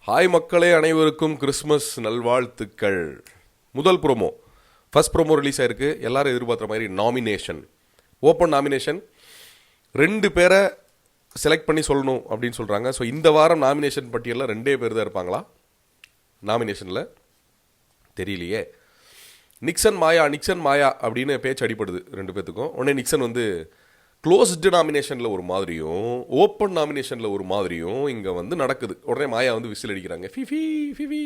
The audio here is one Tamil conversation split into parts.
ஹாய் மக்களே, அனைவருக்கும் கிறிஸ்மஸ் நல்வாழ்த்துக்கள். முதல் ப்ரோமோ, ஃபர்ஸ்ட் ப்ரோமோ ரிலீஸ் ஆயிருக்கு. எல்லாரும் எதிர்பார்க்குற மாதிரி நாமினேஷன், ஓப்பன் நாமினேஷன். 2 பேரை செலக்ட் பண்ணி சொல்லணும் அப்படின்னு சொல்கிறாங்க. ஸோ இந்த வாரம் நாமினேஷன் பட்டியலில் 2 பேர் தான் இருப்பாங்களா நாமினேஷனில்? தெரியலையே. நிக்சன் மாயா அப்படின்னு பேச்சு அடிப்படுது 2 பேர்த்துக்கும். உடனே நிக்சன் வந்து க்ளோஸ்டு நாமினேஷனில் ஒரு மாதிரியும் ஓப்பன் நாமினேஷனில் ஒரு மாதிரியும் இங்கே வந்து நடக்குது. உடனே மாயா வந்து விசில் அடிக்கிறாங்க. ஃபிஃபி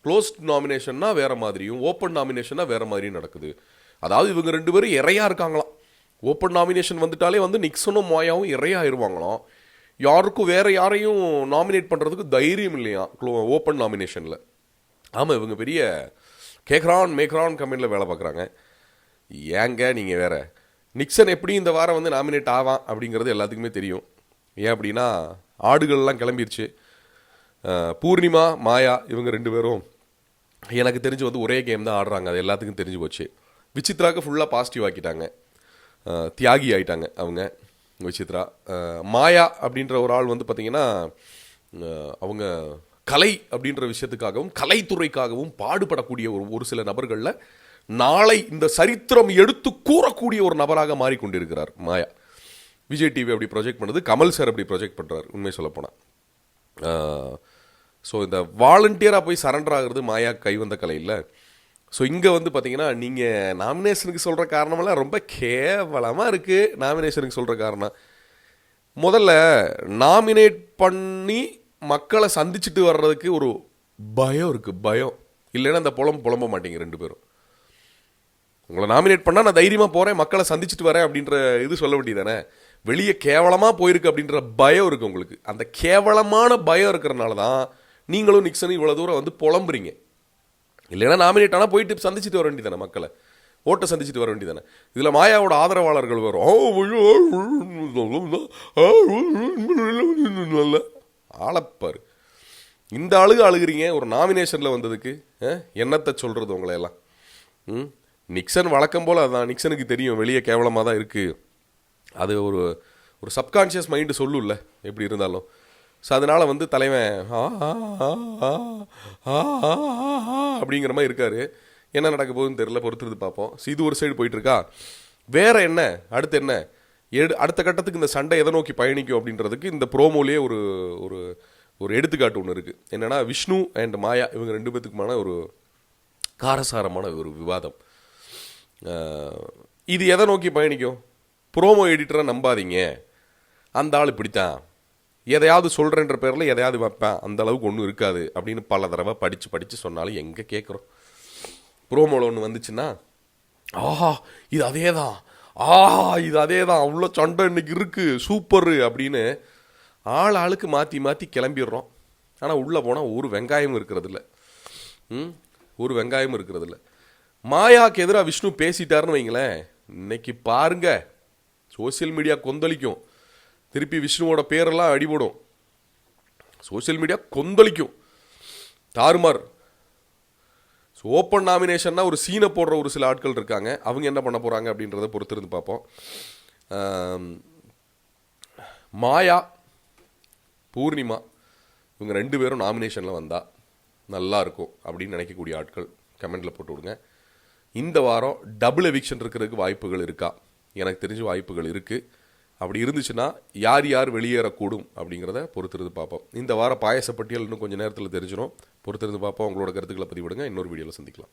க்ளோஸ்ட் நாமினேஷன்னா வேறு மாதிரியும் ஓப்பன் நாமினேஷன்னா வேறு மாதிரியும் நடக்குது. அதாவது இவங்க 2 பேரும் இறையாக இருக்காங்களாம். ஓப்பன் நாமினேஷன் வந்துட்டாலே வந்து நிக்சனும் மாயாவும் இறையாயிருவாங்களாம். யாருக்கும் வேறு யாரையும் நாமினேட் பண்ணுறதுக்கு தைரியம் இல்லையா ஓப்பன் நாமினேஷனில். ஆமாம், இவங்க பெரிய மேக்ரான் கம்பெனியில் வேலை பார்க்குறாங்க. ஏங்க நீங்கள் வேறு நிக்சன் எப்படி இந்த வாரம் வந்து நாமினேட் ஆவான் அப்படிங்கிறது எல்லாத்துக்குமே தெரியும். ஏன் அப்படின்னா ஆடுகள்லாம் கிளம்பிருச்சு. பூர்ணிமா மாயா இவங்க 2 பேரும் எனக்கு தெரிஞ்சு வந்து ஒரே கேம் தான் ஆடுறாங்க. அது எல்லாத்துக்கும் தெரிஞ்சு போச்சு. விசித்ராவுக்கு ஃபுல்லாக பாசிட்டிவ் ஆக்கிட்டாங்க, தியாகி ஆகிட்டாங்க அவங்க விசித்ரா. மாயா அப்படின்ற ஒரு ஆள் வந்து பார்த்திங்கன்னா அவங்க கலை அப்படின்ற விஷயத்துக்காகவும் கலைத்துறைக்காகவும் பாடுபடக்கூடிய ஒரு சில நபர்களில் நாளை இந்த சரித்திரம் எடுத்து கூறக்கூடிய ஒரு நபராக மாறிக்கொண்டிருக்கிறார் மாயா. விஜய் டிவி அப்படி ப்ரொஜெக்ட் பண்ணுது, கமல் சார் அப்படி ப்ரொஜெக்ட் பண்ணுறார். உண்மை சொல்லப்போனால் ஸோ இந்த வாலண்டியராக போய் சரண்டர் ஆகிறது மாயா கைவந்த கலை இல்லை. ஸோ இங்கே வந்து பார்த்தீங்கன்னா நீங்கள் நாமினேஷனுக்கு சொல்கிற காரணமெல்லாம் ரொம்ப கேவலமாக இருக்குது. நாமினேஷனுக்கு சொல்கிற காரணம், முதல்ல நாமினேட் பண்ணி மக்களை சந்திச்சுட்டு வர்றதுக்கு ஒரு பயம் இருக்குது. பயம் இல்லைன்னா அந்த புலம்ப மாட்டீங்க 2 பேரும். உங்களை நாமினேட் பண்ணால் நான் தைரியமாக போகிறேன், மக்களை சந்திச்சுட்டு வரேன் அப்படின்ற இது சொல்ல வேண்டியதானே. வெளியே கேவலமாக போயிருக்கு அப்படின்ற பயம் இருக்குது உங்களுக்கு. அந்த கேவலமான பயம் இருக்கிறனால தான் நீங்களும் நிக்சனும் இவ்வளோ தூரம் வந்து புலம்புறீங்க. இல்லைன்னா நாமினேட் ஆனால் போயிட்டு சந்திச்சுட்டு வர வேண்டியதானே, மக்களை ஓட்டை சந்திச்சுட்டு வர வேண்டியதானே. இதில் மாயாவோட ஆதரவாளர்கள் வரும், ஆளப்பாரு. இந்த அழுகிறீங்க ஒரு நாமினேஷனில் வந்ததுக்கு. என்னத்தை சொல்கிறது உங்களையெல்லாம்? நிக்சன் வழக்கம் போல் அதான். நிக்சனுக்கு தெரியும் வெளியே கேவலமாக தான் இருக்குது. அது ஒரு சப்கான்ஷியஸ் மைண்டு சொல்லும்ல எப்படி இருந்தாலும். ஸோ அதனால் வந்து தலைவன் அப்படிங்கிற மாதிரி இருக்கார். என்ன நடக்க போகுதுன்னு தெரியல, பொறுத்துறது பார்ப்போம். இது ஒரு சைடு போயிட்டுருக்கா. வேறு என்ன அடுத்து என்ன அடுத்த கட்டத்துக்கு இந்த சண்டை எதை நோக்கி பயணிக்கும் அப்படின்றதுக்கு இந்த ப்ரோமோலேயே ஒரு ஒரு எடுத்துக்காட்டு ஒன்று இருக்குது. என்னென்னா விஷ்ணு அண்ட் மாயா இவங்க 2 பேத்துக்குமான ஒரு காரசாரமான ஒரு விவாதம். இது எதை நோக்கி பயணிக்கும்? ப்ரோமோ எடிட்டரை நம்பாதீங்க, அந்த ஆள் இப்படித்தான், எதையாவது சொல்கிறேன்ற பேரில் எதையாவது வைப்பேன், அந்த அளவுக்கு ஒன்றும் இருக்காது அப்படின்னு பல தடவை படித்து சொன்னாலும் எங்கே கேட்குறோம். ப்ரோமோவில் ஒன்று வந்துச்சுன்னா இது அதே தான், இது அதே தான், அவ்வளோ சண்டை இன்னைக்கு இருக்குது, சூப்பரு அப்படின்னு ஆளுக்கு மாற்றி கிளம்பிடுறோம். ஆனால் உள்ளே போனால் ஒரு வெங்காயமும் இருக்கிறதில்ல. ஒரு வெங்காயமும் இருக்கிறதில்ல. மாயாவுக்கு எதிராக விஷ்ணு பேசிட்டாருன்னு வைங்களேன், இன்னைக்கு பாருங்க சோசியல் மீடியா கொந்தளிக்கும். திருப்பி விஷ்ணுவோட பேரெல்லாம் அடிபடும். சோசியல் மீடியா கொந்தளிக்கும், தாறுமாறு. ஸோ ஓப்பன் நாமினேஷன்னா ஒரு சீனை போடுற ஒரு சில ஆட்கள் இருக்காங்க. அவங்க என்ன பண்ண போகிறாங்க அப்படின்றத பொறுத்திருந்து பார்ப்போம். மாயா பூர்ணிமா இவங்க 2 பேரும் நாமினேஷனில் வந்தால் நல்லா இருக்கும் அப்படின்னு நினைக்கக்கூடிய ஆட்கள் கமெண்டில் போட்டு விடுங்க. இந்த வாரம் டபுள் எவிக்ஷன் இருக்கிறதுக்கு வாய்ப்புகள் இருக்கா? எனக்கு தெரிஞ்ச வாய்ப்புகள் இருக்குது. அப்படி இருந்துச்சுன்னா யார் வெளியேறக்கூடும் அப்படிங்கிறத பொறுத்திருந்து பார்ப்போம். இந்த வாரம் பாயச பட்டியல் இன்னும் கொஞ்சம் நேரத்தில் தெரிஞ்சிடும். பொறுத்திருந்து பார்ப்போம். உங்களோட கருத்துக்களை பதிவிடுங்க. இன்னொரு வீடியோவில் சந்திக்கலாம்.